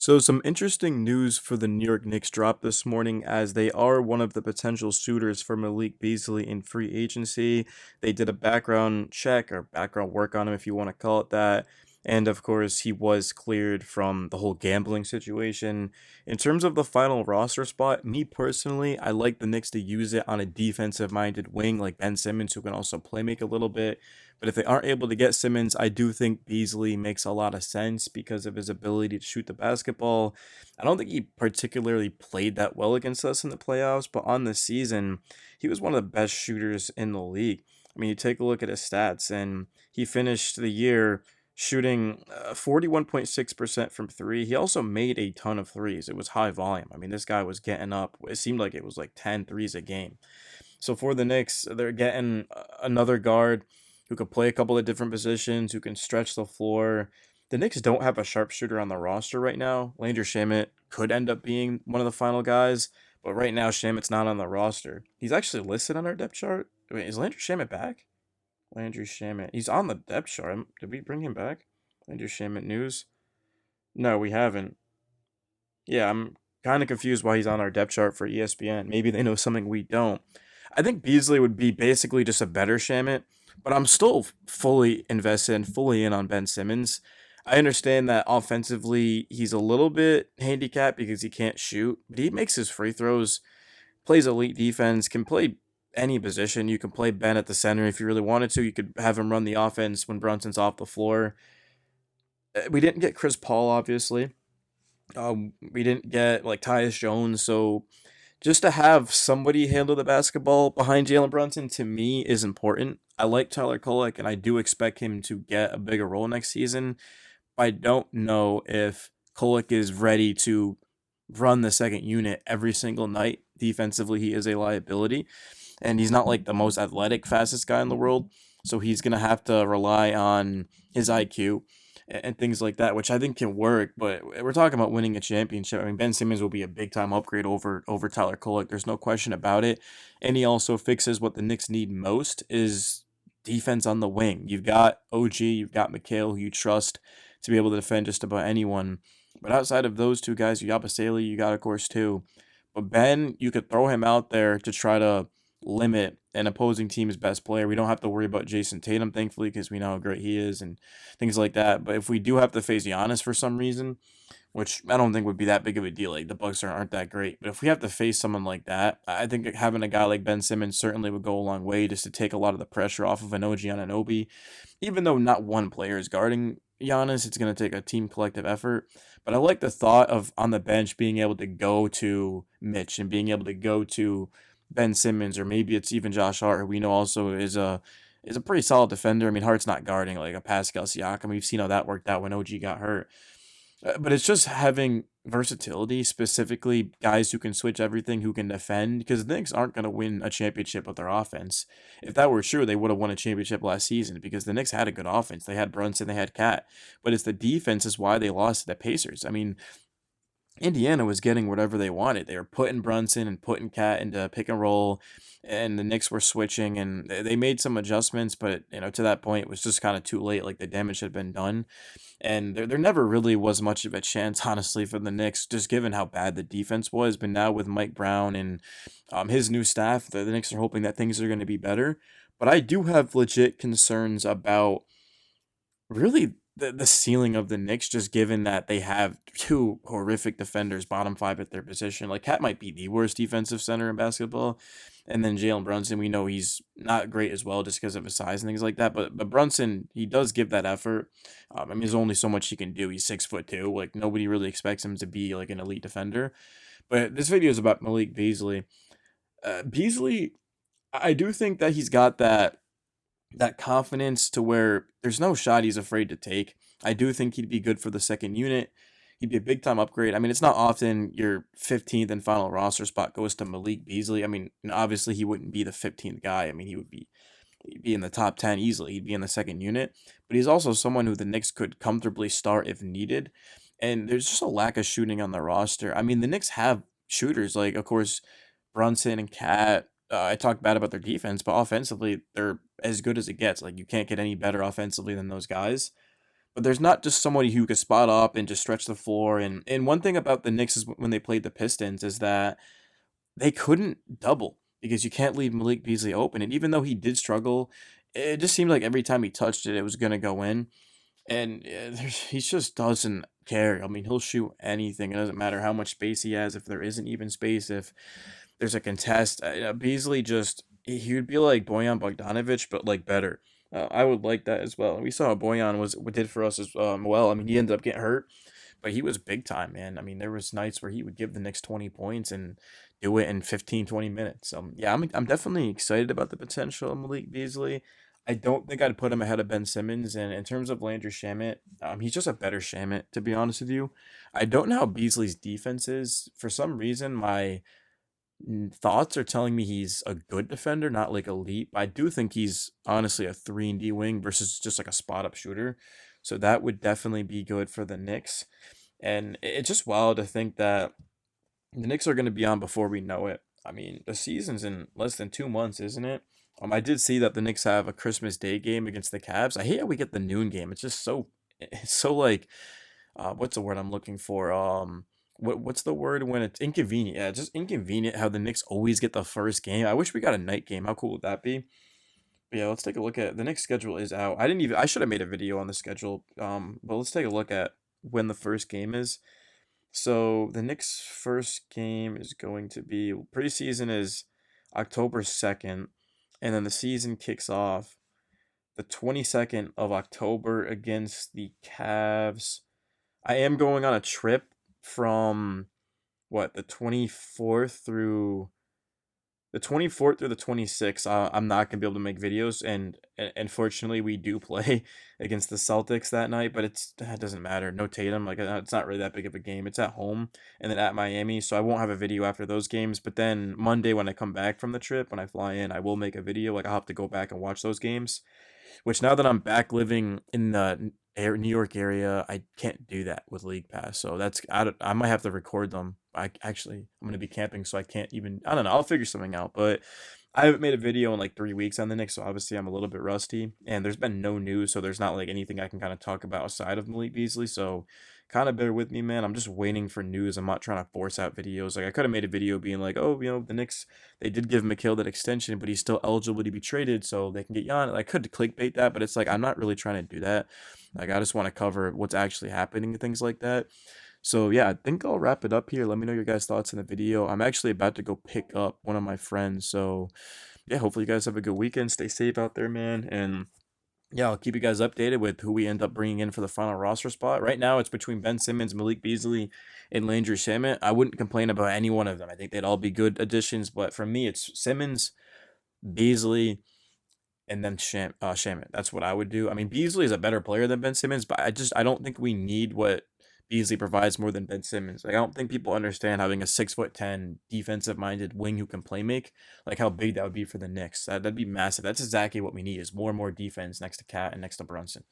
So some interesting news for the New York Knicks dropped this morning as they are one of the potential suitors for Malik Beasley in free agency. They did a background check or background work on him if you want to call it that. And of course, he was cleared from the whole gambling situation. In terms of the final roster spot, me personally, I like the Knicks to use it on a defensive minded wing like Ben Simmons, who can also play make a little bit. But if they aren't able to get Simmons, I do think Beasley makes a lot of sense because of his ability to shoot the basketball. I don't think he particularly played that well against us in the playoffs, but on the season, he was one of the best shooters in the league. I mean, you take a look at his stats, and he finished the year shooting 41.6% from three. He also made a ton of threes. It was high volume. I mean, this guy was getting up. It seemed like it was like 10 threes a game. So for the Knicks, they're getting another guard who can play a couple of different positions, who can stretch the floor. The Knicks don't have a sharpshooter on the roster right now. Landry Shamet could end up being one of the final guys, but right now Shamet's not on the roster. He's actually listed on our depth chart. Wait, is Landry Shamet back? Landry Shamet. He's on the depth chart. Did we bring him back? Landry Shamet news? No, we haven't. Yeah, I'm kind of confused why he's on our depth chart for ESPN. Maybe they know something we don't. I think Beasley would be basically just a better Shamit, but I'm still fully invested and fully in on Ben Simmons. I understand that offensively he's a little bit handicapped because he can't shoot, but he makes his free throws, plays elite defense, can play any position. You can play Ben at the center if you really wanted to. You could have him run the offense when Brunson's off the floor. We didn't get Chris Paul, obviously. We didn't get like Tyus Jones, so just to have somebody handle the basketball behind Jalen Brunson to me is important. I like Tyler Kolek, and I do expect him to get a bigger role next season. But I don't know if Kolek is ready to run the second unit every single night. Defensively, he is a liability, and he's not like the most athletic, fastest guy in the world. So he's gonna have to rely on his IQ and things like that, which I think can work. But we're talking about winning a championship. I mean, Ben Simmons will be a big time upgrade over Tyler Kolek. There's no question about it. And he also fixes what the Knicks need most is defense on the wing. You've got OG, you've got McHale, who you trust to be able to defend just about anyone. But outside of those two guys, you got Basaley, you got of course too. But Ben, you could throw him out there to try to limit an opposing team's best player. We don't have to worry about Jason Tatum, thankfully, because we know how great he is and things like that. But if we do have to face Giannis for some reason, which I don't think would be that big of a deal, like the Bucks aren't that great. But if we have to face someone like that, I think having a guy like Ben Simmons certainly would go a long way just to take a lot of the pressure off of an OG Anunoby. Even though not one player is guarding Giannis, it's going to take a team collective effort. But I like the thought of on the bench being able to go to Mitch and being able to go to Ben Simmons, or maybe it's even Josh Hart, who we know also is a pretty solid defender. I mean, Hart's not guarding like a Pascal Siakam. We've seen how that worked out when OG got hurt. But it's just having versatility, specifically guys who can switch everything, who can defend, because the Knicks aren't going to win a championship with their offense. If that were true, they would have won a championship last season because the Knicks had a good offense. They had Brunson, they had Cat, but it's the defense is why they lost to the Pacers. I mean, Indiana was getting whatever they wanted. They were putting Brunson and putting Cat into pick and roll, and the Knicks were switching, and they made some adjustments, but to that point, it was just kind of too late. Like the damage had been done, and there never really was much of a chance, honestly, for the Knicks, just given how bad the defense was. But now with Mike Brown and his new staff, the Knicks are hoping that things are going to be better. But I do have legit concerns about really the ceiling of the Knicks, just given that they have two horrific defenders, bottom five at their position. Like Cat might be the worst defensive center in basketball, and then Jalen Brunson, we know he's not great as well, just because of his size and things like that. But Brunson, he does give that effort. I mean, there's only so much he can do. He's 6'2". Like nobody really expects him to be like an elite defender. But this video is about Malik Beasley. Beasley, I do think that he's got that confidence to where there's no shot he's afraid to take. I do think he'd be good for the second unit. He'd be a big time upgrade. I mean, it's not often your 15th and final roster spot goes to Malik Beasley. I mean, obviously he wouldn't be the 15th guy. I mean, he'd be in the top 10 easily. He'd be in the second unit, but he's also someone who the Knicks could comfortably start if needed. And there's just a lack of shooting on the roster. I mean, the Knicks have shooters like, of course, Brunson and Cat. I talked bad about their defense, but offensively, they're as good as it gets. Like, you can't get any better offensively than those guys. but there's not just somebody who could spot up and just stretch the floor. And one thing about the Knicks is when they played the Pistons is that they couldn't double because you can't leave Malik Beasley open. And even though he did struggle, it just seemed like every time he touched it, it was gonna go in. And he just doesn't care. I mean, he'll shoot anything. It doesn't matter how much space he has. If there isn't even space, if there's a contest, Beasley just he would be like Boyan Bogdanovic, but like better. I would like that as well. And we saw how Boyan was what did for us as well. I mean, he ended up getting hurt, but he was big time, man. I mean, there was nights where he would give the Knicks 20 points and do it in 15, 20 minutes. Yeah, I'm definitely excited about the potential of Malik Beasley. I don't think I'd put him ahead of Ben Simmons. And in terms of Landry Shamet, he's just a better Shamet, to be honest with you. I don't know how Beasley's defense is. For some reason, my thoughts are telling me he's a good defender, not like elite. I do think he's honestly a 3-and-D wing versus just like a spot up shooter. So that would definitely be good for the Knicks. And it's just wild to think that the Knicks are going to be on before we know it. I mean, the season's in less than 2 months, isn't it? I did see that the Knicks have a Christmas Day game against the Cavs. I hate how we get the noon game. It's just it's so like, what's the word I'm looking for? What's the word when it's inconvenient? Yeah, it's just inconvenient how the Knicks always get the first game. I wish we got a night game. How cool would that be? But yeah, let's take a look at the next schedule is out. I should have made a video on the schedule. But let's take a look at when the first game is. So the Knicks' first game is going to be preseason is October 2nd, and then the season kicks off the 22nd of October against the Cavs. I am going on a trip from the 24th through the 26th. I'm not gonna be able to make videos, and unfortunately, we do play against the Celtics that night. But that doesn't matter. No Tatum, like it's not really that big of a game. It's at home and then at Miami, so I won't have a video after those games. But then Monday when I come back from the trip, when I fly in, I will make a video. Like I'll have to go back and watch those games. Which now that I'm back living in the New York area, I can't do that with League Pass. So I might have to record them. I'm gonna be camping, so I can't even. I don't know. I'll figure something out. But I haven't made a video in like 3 weeks on the Knicks, so obviously I'm a little bit rusty. And there's been no news, so there's not like anything I can kind of talk about aside of Malik Beasley. So kind of bear with me, man. I'm just waiting for news. I'm not trying to force out videos. Like I could have made a video being like, oh, the Knicks, they did give McHale that extension, but he's still eligible to be traded, so they can get you on. I could clickbait that, but it's like I'm not really trying to do that. Like I just want to cover what's actually happening and things like that. So yeah, I think I'll wrap it up here. Let me know your guys' thoughts in the video. I'm actually about to go pick up one of my friends. So yeah, hopefully you guys have a good weekend. Stay safe out there, man. And yeah, I'll keep you guys updated with who we end up bringing in for the final roster spot. Right now, it's between Ben Simmons, Malik Beasley, and Landry Shamet. I wouldn't complain about any one of them. I think they'd all be good additions. But for me, it's Simmons, Beasley, and then Shamet. That's what I would do. I mean, Beasley is a better player than Ben Simmons, but I don't think we need what Beasley provides more than Ben Simmons. Like I don't think people understand having a 6'10" defensive minded wing who can play make, like how big that would be for the Knicks. That'd be massive. That's exactly what we need is more and more defense next to Cat and next to Brunson.